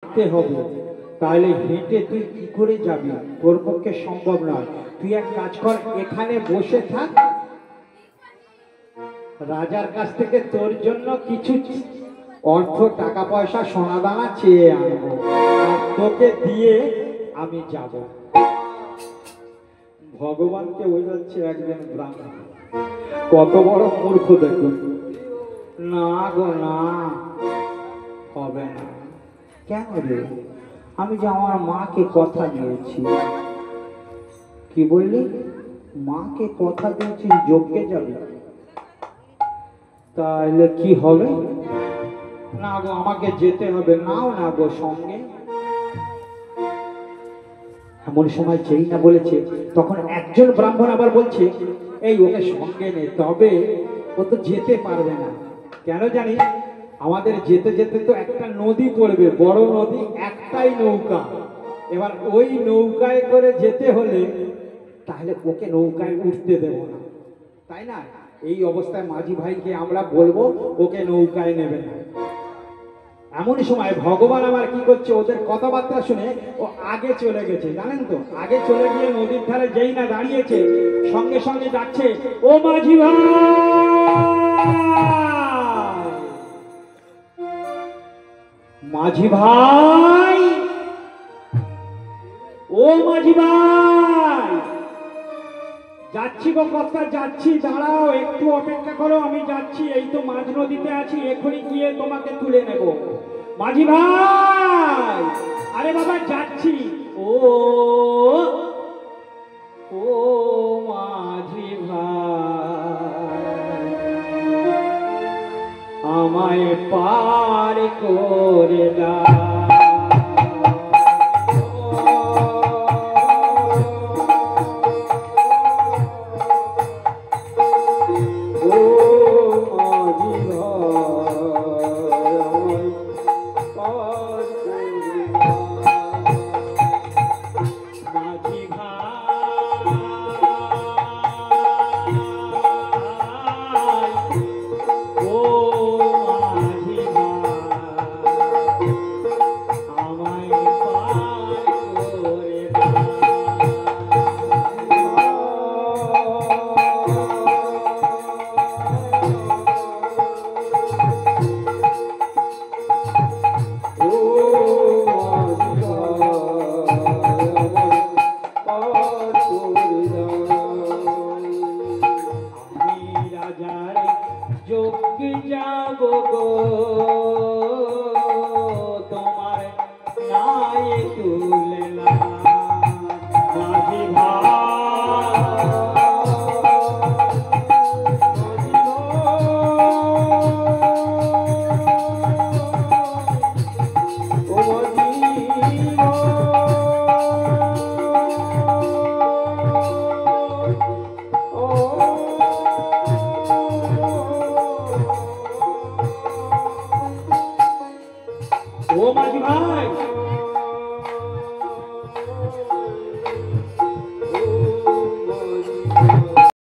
হাঁটতে হবে, তাহলে হেঁটে তুই কি করে যাবি? তোর পক্ষে সম্ভব নয়। তুই এক কাজ কর, এখানে বসে থাক, রাজার কাছ থেকে তোর জন্য কিছু অর্থ, টাকা পয়সা, সোনা দানা চেয়ে আনবো, আর তোকে দিয়ে আমি যাব। ভগবানকে বোঝাচ্ছে একজন ব্রাহ্মণ, কত বড় মূর্খ দেখুন। না গো না, হবে না। কেন রে? আমি যে আমার মাকে কথা দিয়েছি। কি বললি? মাকে কথা দিয়েছি যজ্ঞে যাবে, তাহলে কি হবে? না গো, আমাকে যেতে হবে। নাও না গো সঙ্গে। এমন সময় যেই না বলেছে, তখন একজন ব্রাহ্মণ আবার বলছে, এই ওকে সঙ্গে নে, তবে ও তো যেতে পারবে না। কেন জানিস? আমাদের যেতে যেতে তো একটা নদী পড়বে, বড় নদী, একটাই নৌকা। এবার ওই নৌকায় করে যেতে হলে তাহলে ওকে নৌকায় উঠতে দেব না, তাই না? এই অবস্থায় মাঝি ভাইকে আমরা বলবো ওকে নৌকায় নেবে না। এমন সময় ভগবান আবার কি করছে, ওদের কথাবার্তা শুনে ও আগে চলে গেছে, জানেন তো? আগে চলে গিয়ে নদীর ধারে যেই না দাঁড়িয়েছে, সঙ্গে সঙ্গে যাচ্ছে, ও মাঝি ভাই, মাঝি ভাই, ও মাঝি ভাই, যাচ্ছি গো কর্তা, যাচ্ছি, দাঁড়াও, একটু অপেক্ষা করো, আমি যাচ্ছি, এই তো মাঝ নদীতে আছি, এখনই গিয়ে তোমাকে তুলে নেব। মাঝি ভাই, আরে বাবা যাচ্ছি। ও ও মাঝি ভাই, আমায় পার করে দাও। ও মাঝি ভাই,